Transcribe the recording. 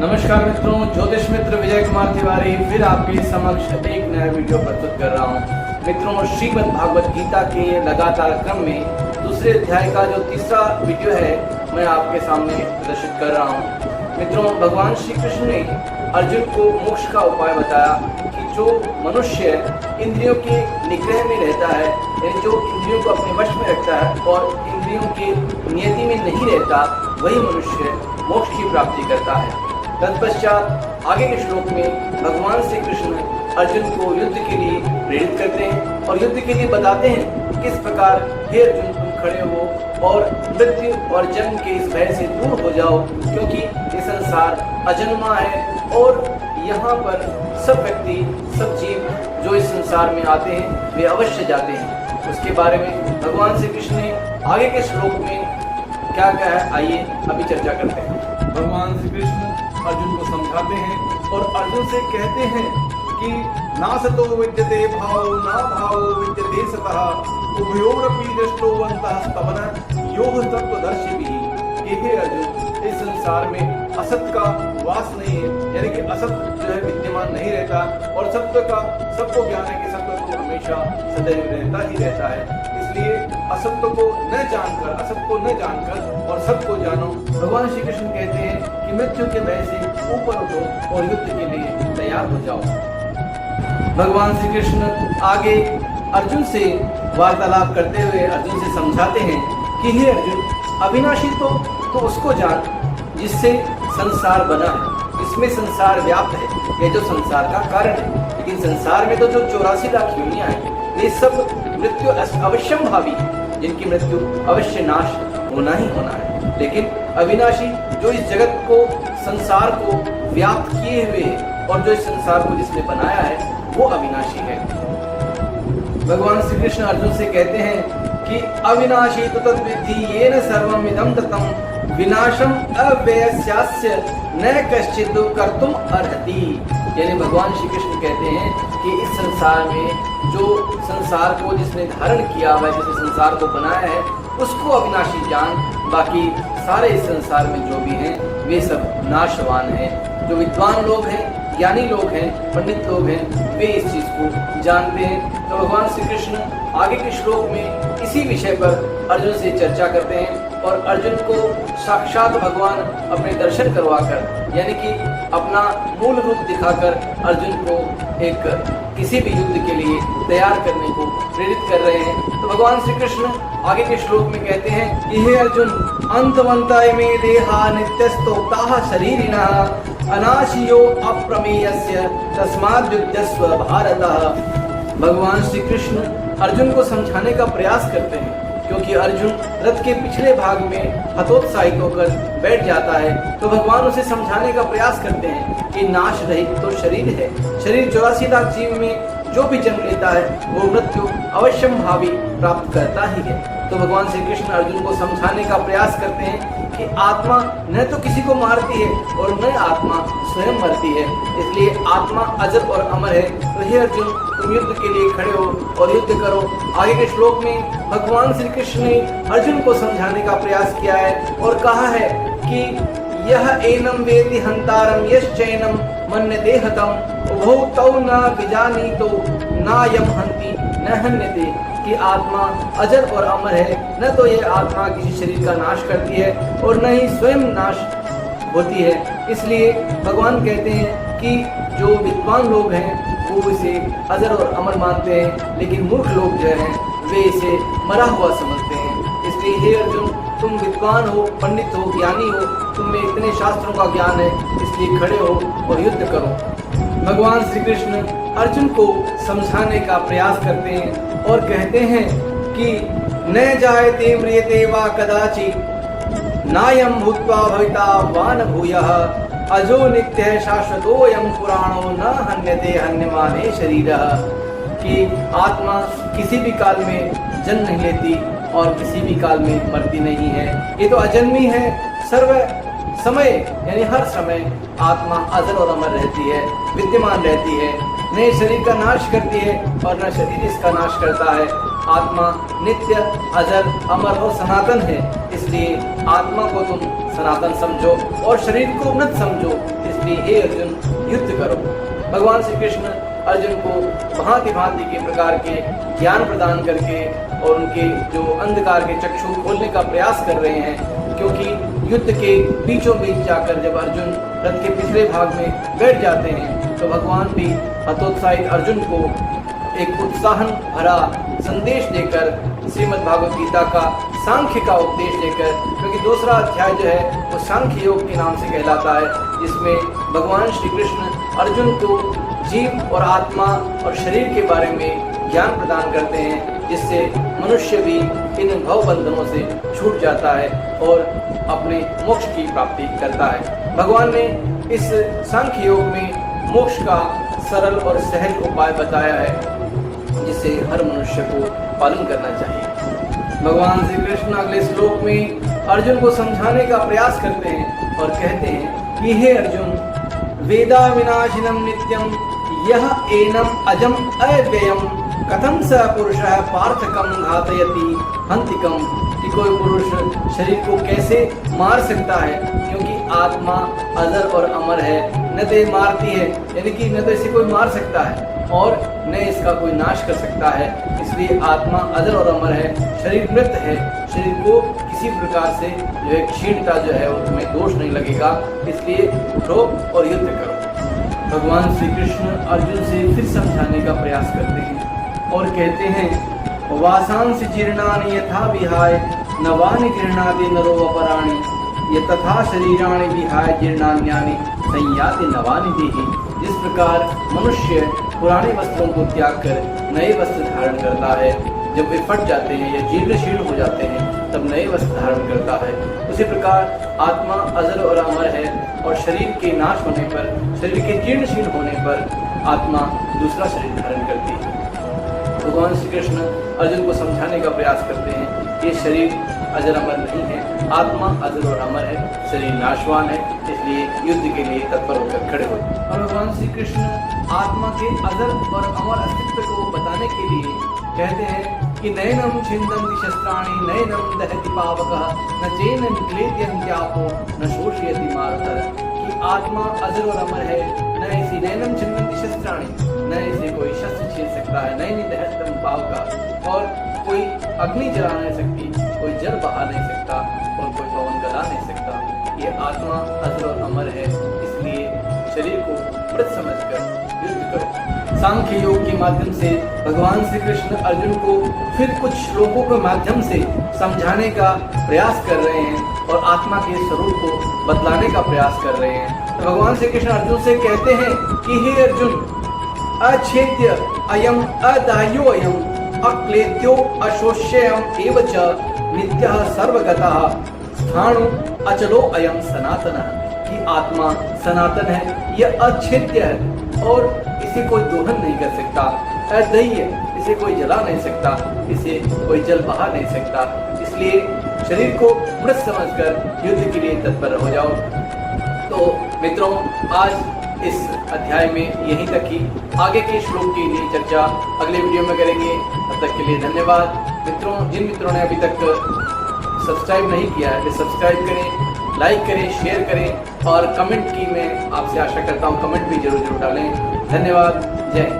नमस्कार मित्रों, ज्योतिष मित्र विजय कुमार तिवारी फिर आपके समक्ष एक नया वीडियो प्रस्तुत कर रहा हूं। मित्रों, श्रीमद् भागवत गीता के लगातार क्रम में दूसरे अध्याय का जो तीसरा वीडियो है मैं आपके सामने प्रदर्शित कर रहा हूं। मित्रों, भगवान श्री कृष्ण ने अर्जुन को मोक्ष का उपाय बताया कि जो मनुष्य इंद्रियों के निग्रह में रहता है, यानी जो इंद्रियों को अपने वश में रखता है और इंद्रियों के नियति में नहीं रहता, वही मनुष्य मोक्ष की प्राप्ति करता है। तत्पश्चात आगे के श्लोक में भगवान श्री कृष्ण अर्जुन को युद्ध के लिए प्रेरित करते हैं और युद्ध के लिए बताते हैं किस प्रकार हे अर्जुन तुम खड़े हो और मृत्यु और जन्म के इस भय से दूर हो जाओ, क्योंकि ये संसार अजन्मा है और यहाँ पर सब व्यक्ति सब जीव जो इस संसार में आते हैं वे अवश्य जाते हैं। उसके बारे में भगवान श्री कृष्ण ने आगे के श्लोक में क्या कहा है, आइए अभी चर्चा करते हैं। भगवान श्री कृष्ण अर्जुन को समझाते हैं और अर्जुन से कहते हैं कि नासतो विद्यते भावो न भावो विद्यते सतः उभयोरपि दृष्टोवन्तः स्तवनः योः तत्त्वदर्शिभिः। हे अर्जुन, इस संसार में असत का वास नहीं है, यानी कि असत जो है विद्यमान नहीं रहता और सत्य का सबको ज्ञान है कि सत्य तो हमेशा सदैव रहता ही रहता है। इसलिए असत्य को न जानकर, असत को न जानकर और सबको जानो। भगवान श्री कृष्ण कहते हैं कि मृत्यु के भय से ऊपर उठो और युद्ध के लिए तैयार हो जाओ। भगवान श्री कृष्ण आगे अर्जुन से वार्तालाप करते हुए अर्जुन से समझाते हैं कि हे अर्जुन, अविनाशी तो उसको जान जिससे संसार बना है, इसमें संसार व्याप्त है, ये जो संसार का कारण है। लेकिन संसार में तो जो 84 लाख योनियां हैं, ये सब मृत्यु अवश्यम भावी, जिनकी मृत्यु अवश्य नाश होना ही होना है। लेकिन अविनाशी जो इस जगत को, संसार को व्याप्त किए हुए है और जो इस संसार को जिसने बनाया है वो अविनाशी है। भगवान श्री कृष्ण अर्जुन से कहते हैं कि अविनाशी तो तद्विद्धि येन सर्वम इदं ततं विनाशम अव्ययस्यास्य न कश्चित् कर्तुम अर्हति। यानी भगवान श्री कृष्ण कहते हैं कि इस संसार में जो संसार को जिसने धारण किया हुआ है, जिसने संसार को बनाया है, उसको अविनाशी जान। बाकी सारे इस संसार में जो भी हैं वे सब नाशवान हैं। जो विद्वान लोग हैं, ज्ञानी लोग हैं, पंडित लोग हैं, वे इस चीज को जानते हैं। तो भगवान श्री कृष्ण आगे के श्लोक में इसी विषय पर अर्जुन से चर्चा करते हैं और अर्जुन को साक्षात भगवान अपने दर्शन करवाकर, यानी कि अपना मूल रूप दिखाकर अर्जुन को एक किसी भी युद्ध के लिए तैयार करने को प्रेरित कर रहे हैं। तो भगवान श्री कृष्ण आगे के श्लोक में कहते हैं कि हे अर्जुन, अंतवन्तः मे देहा नित्यस्तोक्ताः शरीरिणः अनाशियो अप्रमेयस्य तस्माद्युध्यस्व भारत। भगवान श्री कृष्ण अर्जुन को समझाने का प्रयास करते हैं, क्योंकि अर्जुन रथ के पिछले भाग में हतोत्साहित होकर बैठ जाता है। तो भगवान उसे समझाने का प्रयास करते हैं कि नाश रहित तो शरीर है, शरीर 84 लाख जीव में जो भी जन्म लेता है वो मृत्यु अवश्यम भावी प्राप्त करता ही है। तो भगवान श्री कृष्ण अर्जुन को समझाने का प्रयास करते हैं कि आत्मा न तो किसी को मारती है और न आत्मा स्वयं मरती है, इसलिए आत्मा अजर और अमर है। तो हे अर्जुन, तुम युद्ध के लिए खड़े हो और युद्ध करो। आगे के श्लोक में भगवान श्री कृष्ण ने अर्जुन को समझाने का प्रयास किया है और कहा है कि यह एनम वेति हंतारम यश्चैनम मन्यते हतम उभौ तौ न विजानीतो नायम हन्ति न हन्यते। कि आत्मा अजर और अमर है, न तो ये आत्मा किसी शरीर का नाश करती है और न ही स्वयं नाश होती है। इसलिए भगवान कहते हैं कि जो विद्वान लोग हैं वो इसे अजर और अमर मानते हैं, लेकिन मूर्ख लोग जो हैं वे इसे मरा हुआ समझते हैं। इसलिए हे अर्जुन, तुम विद्वान हो, पंडित हो, ज्ञानी हो, तुम में इतने शास्त्रों का ज्ञान है, इसलिए खड़े हो और युद्ध करो। भगवान श्री कृष्ण अर्जुन को समझाने का प्रयास करते हैं और कहते हैं कि न जायते म्रियते वा कदाचित् नायं भूत्वा भविता वा न भूयः अजो नित्यः शाश्वतोऽयं पुराणो न हन्यते हन्यमाने शरीरः। कि आत्मा किसी भी काल में जन्म नहीं लेती और किसी भी काल में मरती नहीं है, ये तो अजन्मी है। सर्व समय यानी हर समय आत्मा अजर और अमर रहती है, विद्यमान रहती है, न शरीर का नाश करती है और न शरीर इसका नाश करता है। आत्मा नित्य, अजर, अमर और सनातन है। इसलिए आत्मा को तुम सनातन समझो और शरीर को मृत समझो। इसलिए हे अर्जुन युद्ध करो। भगवान श्री कृष्ण अर्जुन को भांति भांति के प्रकार के ज्ञान प्रदान करके और उनके जो अंधकार के चक्षु खोलने का प्रयास कर रहे हैं, क्योंकि युद्ध के बीचों बीच जाकर जब अर्जुन रथ के पिछले भाग में बैठ जाते हैं तो भगवान भी हतोत्साहित अर्जुन को एक उत्साहन भरा संदेश देकर श्रीमद् भागवत गीता का सांख्य का उपदेश देकर, क्योंकि दूसरा अध्याय जो है वो सांख्य योग के नाम से कहलाता है, जिसमें भगवान श्री कृष्ण अर्जुन को जीव और आत्मा और शरीर के बारे में ज्ञान प्रदान करते हैं, जिससे मनुष्य भी इन भव बंधनों से छूट जाता है और अपने मोक्ष की प्राप्ति करता है। भगवान ने इस सांख्य योग में मोक्ष का सरल और सहज उपाय बताया है, जिसे हर मनुष्य को पालन करना चाहिए। भगवान श्री कृष्ण अगले श्लोक में अर्जुन को समझाने का प्रयास करते हैं और कहते हैं कि हे अर्जुन, वेदा विनाशिनम नित्यम यह एनम अजम अव्ययम कथम स पुरुषः पार्थकम घातयति हंतिकम, कि कोई पुरुष शरीर को कैसे मार सकता है, क्योंकि आत्मा अजर और अमर है, न तो ये मारती है, यानी कि न तो इसे कोई मार सकता है और न इसका कोई नाश कर सकता है। इसलिए आत्मा अजर और अमर है, शरीर मृत है, शरीर को किसी प्रकार से जो है क्षीणता जो है वो तुम्हें दोष नहीं लगेगा, इसलिए उठो और युद्ध करो। भगवान श्री कृष्ण अर्जुन से फिर समझाने का प्रयास करते हैं और कहते हैं वासांसि जीर्णानि यथा विहाय नवानि गृह्णाति नरो अपराणि ये तथा शरीराणि विहाय जीर्णान्यानि संयाति नवानि देहि। जिस प्रकार मनुष्य पुराने वस्त्रों को त्याग कर नए वस्त्र धारण करता है, जब वे फट जाते हैं या जीर्ण शीर्ण हो जाते हैं तब नए वस्त्र धारण करता है, उसी प्रकार आत्मा अजर और अमर है और शरीर के नाश होने पर, शरीर के जीर्ण शीर्ण होने पर आत्मा दूसरा शरीर धारण करती है। भगवान श्री कृष्ण अर्जुन को समझाने का प्रयास करते हैं ये शरीर अजर अमर नहीं है, आत्मा अजर और अमर है, शरीर नाशवान है, इसलिए युद्ध के लिए तत्पर होकर खड़े हो। और भगवान श्री कृष्ण आत्मा के अजर और अमर अस्तित्व को बताने के लिए कहते हैं कि नैनम छिन्दन्ति शस्त्राणि नैनम दहति पावकः न चैनं क्लेद्यन्त्यापो न शोषयति मारुतः, कि आत्मा अजर और अमर है, न इसी नैनम छिन्दन्ति शस्त्राणि, न इसे कोई शस्त्र छीन सकता है, नैनी दहतम पावकः, और कोई अग्नि जला नहीं सकती, कोई जल बहा नहीं सकता और कोई पवन गला नहीं सकता। ये आत्मा अजर और अमर है, इसलिए शरीर को मृत समझकर युद्ध करो। सांख्य योग के माध्यम से भगवान श्री कृष्ण अर्जुन को फिर कुछ श्लोकों के माध्यम से समझाने का प्रयास कर रहे हैं और आत्मा के स्वरूप को बतलाने का प्रयास कर रहे हैं। तो भगवान श्री कृष्ण अर्जुन से कहते हैं कि हे अर्जुन, अच्छेद्य अयम अदाह्यो अयम अक्लेद्यो अशोष्ययम एव च नित्यः सर्वगतः स्थाणु अचलो अयम सनातनः, कि आत्मा सनातन है, यह अच्छेद्य है और इसे कोई दोहन नहीं कर सकता, अदह्य, इसे कोई जला नहीं सकता, इसे कोई जल बहा नहीं सकता, इसलिए शरीर को मृत समझकर युद्ध के लिए तत्पर हो जाओ। तो मित्रों, आज इस अध्याय में यहीं तक ही, आगे के श्लोक की लिए चर्चा अगले वीडियो में करेंगे। तब तक के लिए धन्यवाद। मित्रों, जिन मित्रों ने अभी तक सब्सक्राइब नहीं किया है वे सब्सक्राइब करें, लाइक करें, शेयर करें और कमेंट की मैं आपसे आशा करता हूँ कमेंट भी जरूर डालें। धन्यवाद। जय हिंद।